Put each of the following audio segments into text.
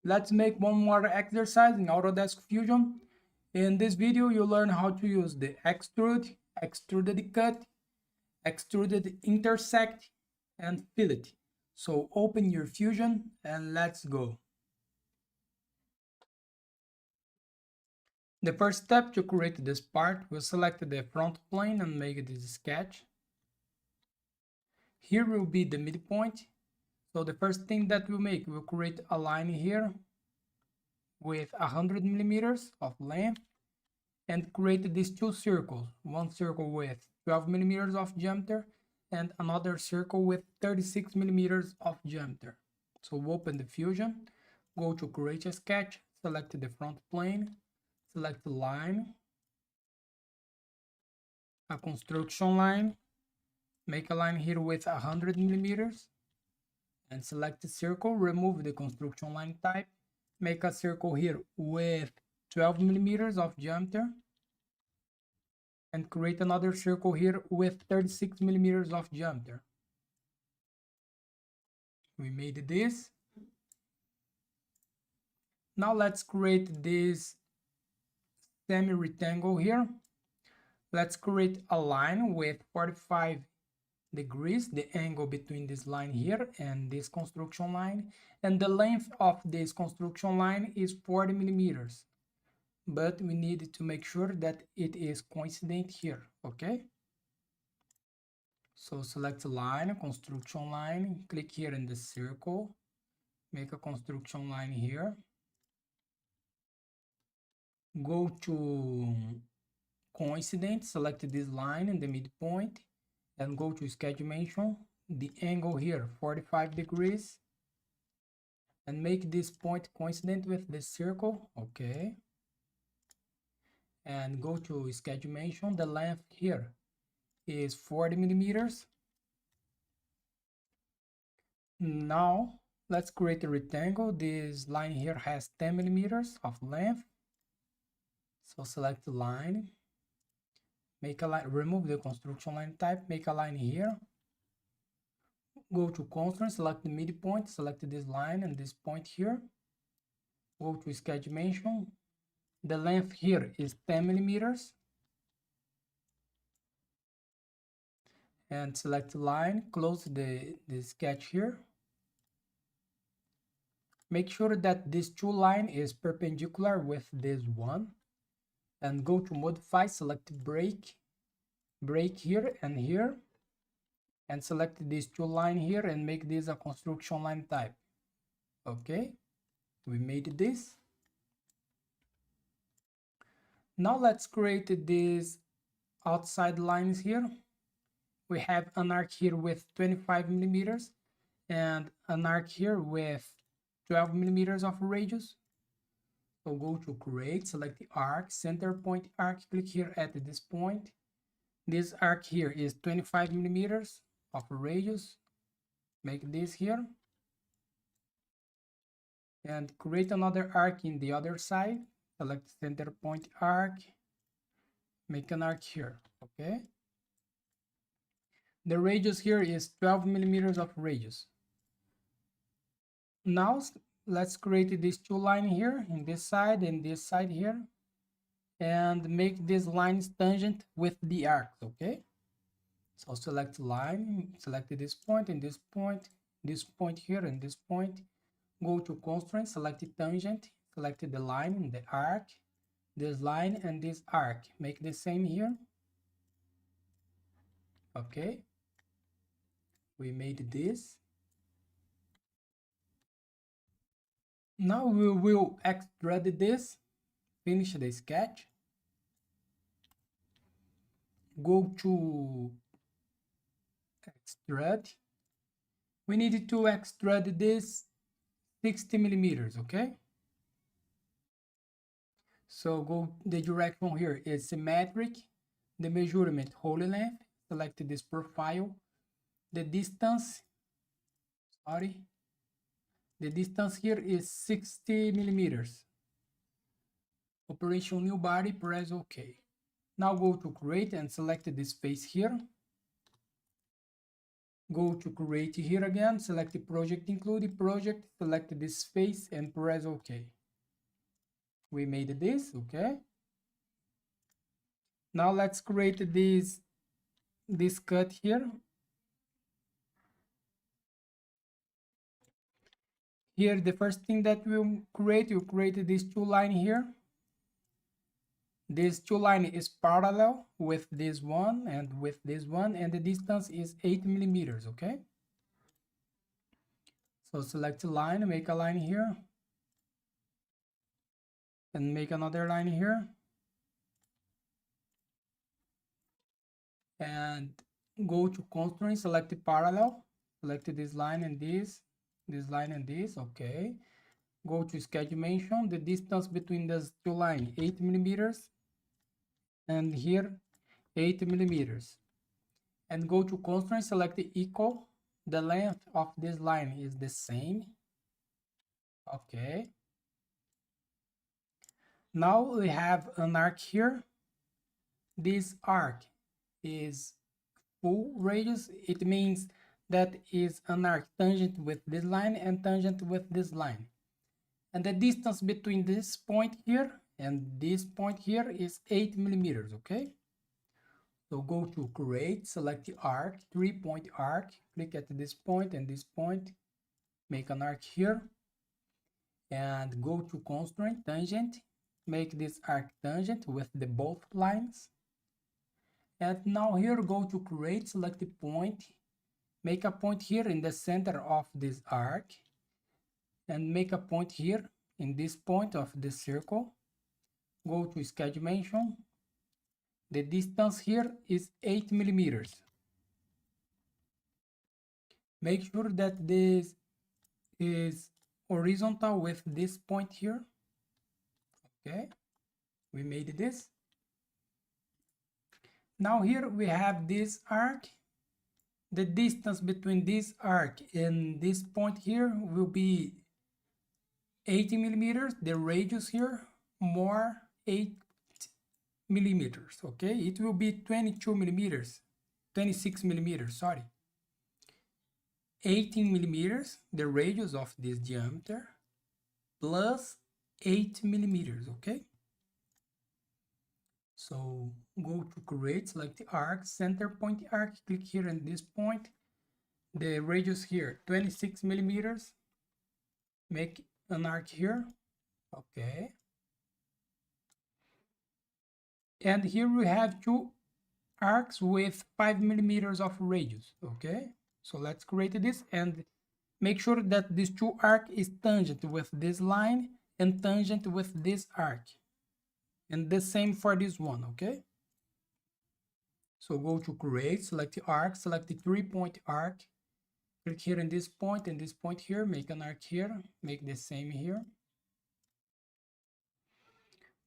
Let's make one more exercise in Autodesk Fusion. In this video, you'll learn how to use the extrude, extruded cut, extruded intersect, and fillet. So open your Fusion and let's go. The first step to create this part, we'll select the front plane and make this sketch. Here will be the midpoint. So the first thing that we'll make, we'll create a line here with 100 millimeters of length and create these two circles, one circle with 12 millimeters of diameter and another circle with 36 millimeters of diameter. So open the Fusion, go to create a sketch, select the front plane, select the line, a construction line, make a line here with 100 millimeters and select the circle, remove the construction line type, make a circle here with 12 millimeters of diameter and create another circle here with 36 millimeters of diameter. We made this. Now let's create this semi-rectangle here. Let's create a line with 45 degrees, the angle between this line here and this construction line, and the length of this construction line is 40 millimeters, but we need to make sure that it is coincident here. Okay, so select line, construction line, click here in the circle, make a construction line here, go to coincident, select this line in the midpoint and go to sketch dimension, the angle here 45 degrees, and make this point coincident with the circle. Okay, and go to sketch dimension, the length here is 40 millimeters. Now let's create a rectangle. This line here has 10 millimeters of length, so select the line, make a line, remove the construction line type, make a line here, go to constraint, select the midpoint, select this line and this point here, go to sketch dimension, the length here is 10 millimeters and select the line, close the sketch here, make sure that this two line is perpendicular with this one and go to modify, select break here and here and select these two line here and make this a construction line type. Okay, we made this. Now let's create these outside lines here. We have an arc here with 25 millimeters and an arc here with 12 millimeters of radius. So go to create, select the arc, center point arc, click here at this point. This arc here is 25 millimeters of radius. Make this here and create another arc in the other side. Select center point arc, make an arc here. Okay, the radius here is 12 millimeters of radius. Now let's create these two lines here in this side and this side here and make these lines tangent with the arc. Okay, so select line, select this point and this point here and this point, go to constraint, select the tangent, select the line and the arc, this line and this arc, make the same here. Okay, we made this. Now we will extrude this, finish the sketch, go to extrude. We need to extrude this 60 millimeters. Okay, so go, the direction here is symmetric, the measurement whole length, select this profile, the distance, the distance here is 60 millimeters. Operation new body, press OK. Now go to create and select this face here. Go to create here again, select the project, include project, select this face and press OK. We made this, okay? Now let's create this cut here. Here, the first thing that we'll create, you create this two line here. This two line is parallel with this one and with this one, and the distance is 8 millimeters, okay? So select a line, make a line here, and make another line here. And go to constraint, select the parallel, select this line and this line and this, okay. Go to sketch dimension, the distance between those two lines, 8 millimeters, and here 8 millimeters. And go to constraint, select the equal, the length of this line is the same, okay. Now we have an arc here. This arc is full radius. It means that is an arc tangent with this line and tangent with this line. And the distance between this point here and this point here is 8 millimeters, okay? So go to create, select the arc, 3-point arc, click at this point and this point, make an arc here, and go to constraint, tangent, make this arc tangent with the both lines. And now here, go to create, select the point, make a point here in the center of this arc, and make a point here in this point of the circle. Go to sketch dimension. The distance here is 8 millimeters. Make sure that this is horizontal with this point here. Okay, we made this. Now here we have this arc. The distance between this arc and this point here will be 80 millimeters. The radius here more 8 millimeters, okay? It will be 22 millimeters, 26 millimeters, sorry. 18 millimeters, the radius of this diameter, plus 8 millimeters, okay? So go to create, select the arc, center point arc, click here in this point. The radius here, 26 millimeters. Make an arc here, okay. And here we have two arcs with 5 millimeters of radius, okay. So let's create this and make sure that this two arc is tangent with this line and tangent with this arc. And the same for this one, okay? So go to create, select the arc, select the 3-point arc, click here in this point and this point here, make an arc here, make the same here.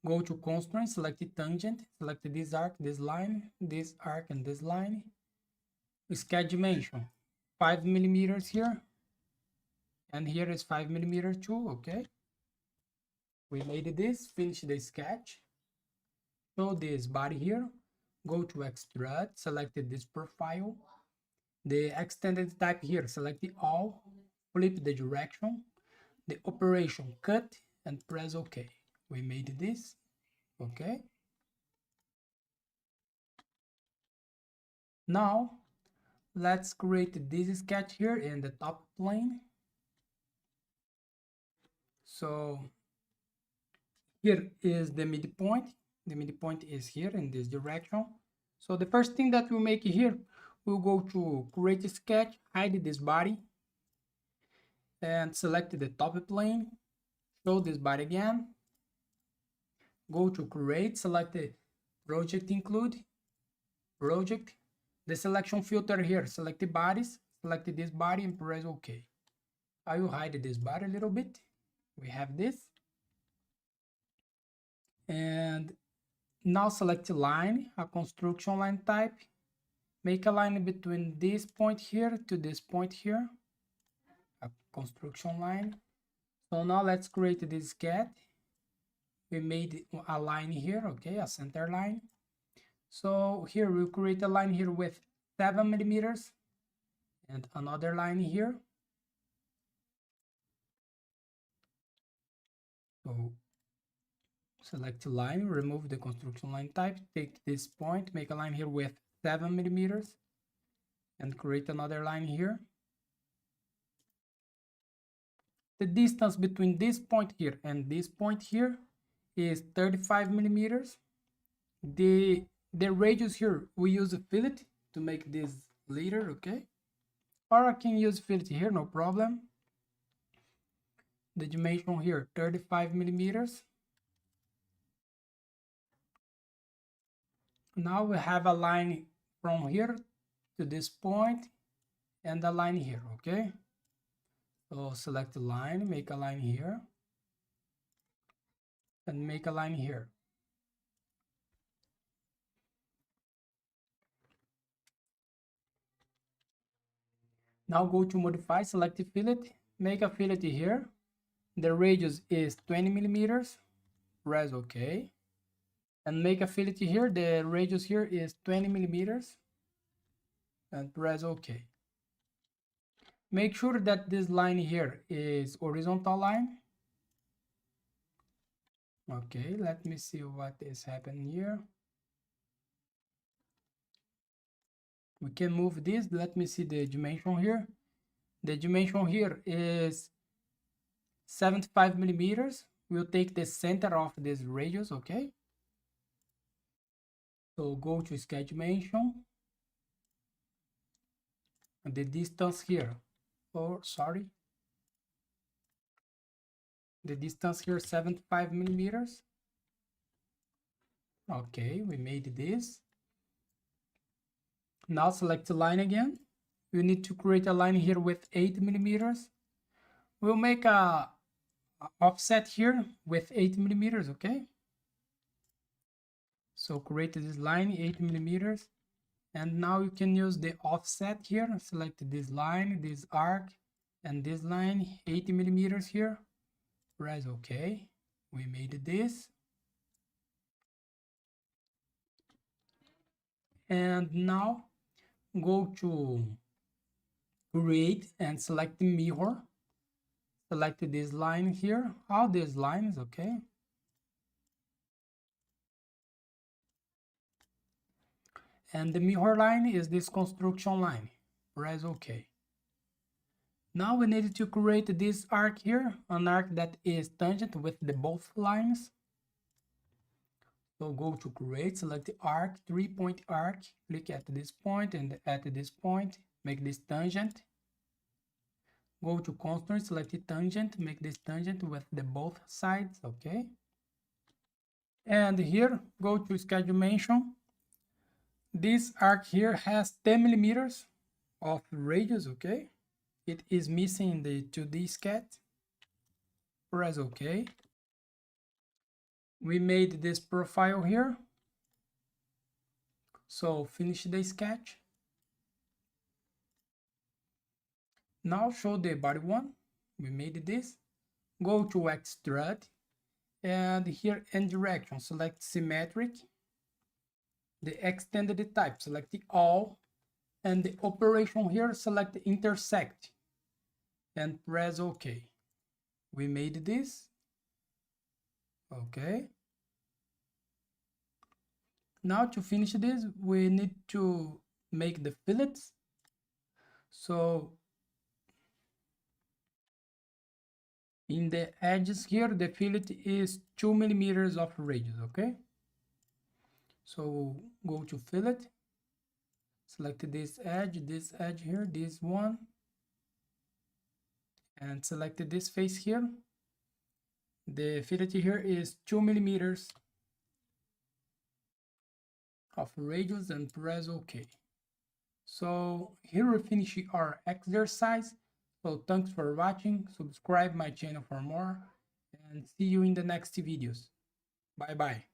Go to constraint, select the tangent, select this arc, this line, this arc and this line. Sketch dimension, 5 millimeters here, and here is 5 millimeters too, okay? We made this, finish the sketch. Show this body here, go to extrude, select this profile, the extended type here, select the all, flip the direction, the operation cut, and press OK. We made this, okay. Now let's create this sketch here in the top plane. So here is the midpoint. The midpoint is here in this direction. So the first thing that we'll make here, we'll go to create a sketch, hide this body, and select the top plane, show this body again, go to create, select the project, include project, the selection filter here, select the bodies, select this body and press OK. I will hide this body a little bit. We have this. And now select a line, a construction line type, make a line between this point here to this point here, a construction line. So now let's create this sketch. We made a line here, okay, a center line. So here we'll create a line here with 7 millimeters, and another line here. So select line, remove the construction line type, take this point, make a line here with 7 millimeters, and create another line here. The distance between this point here and this point here is 35 millimeters. The radius here, we use a fillet to make this later, okay? Or I can use fillet here, no problem. The dimension here, 35 millimeters. Now we have a line from here to this point and a line here, okay? So select the line, make a line here, and make a line here. Now go to modify, select the fillet, make a fillet here. The radius is 20 millimeters, press OK. And make a fillet here, the radius here is 20 millimeters, and press OK. Make sure that this line here is horizontal line. Okay, let me see what is happening here. We can move this. Let me see the dimension here. The dimension here is 75 millimeters. We'll take the center of this radius, okay? So go to sketch dimension. And the distance here, the distance here 75 millimeters. Okay, we made this. Now select the line again. You need to create a line here with 8 millimeters. We'll make a offset here with 8 millimeters, okay? So create this line 8 millimeters, and now you can use the offset here. Select this line, this arc, and this line 80 millimeters here. Press OK. We made this. And now go to create and select the mirror. Select this line here, all these lines, okay? And the mirror line is this construction line. Press OK. Now we need to create this arc here, an arc that is tangent with the both lines. So go to create, select the arc, 3-point arc, click at this point and at this point, make this tangent. Go to constraint, select the tangent, make this tangent with the both sides, okay? And here, go to sketch dimension. This arc here has 10 millimeters of radius, okay? It is missing the 2D sketch. Press OK. We made this profile here. So finish the sketch. Now show the body one. We made this. Go to Extrude, and here in direction select symmetric. The extended type select the all, and the operation here select the intersect and press OK. We made this. Okay. Now to finish this, we need to make the fillets. So in the edges here, the fillet is 2 millimeters of radius, okay? So go to fillet, select this edge here, this one, and select this face here. The fillet here is 2 millimeters of radius and press OK. So here we finish our exercise. So thanks for watching, subscribe my channel for more, and see you in the next videos. Bye bye.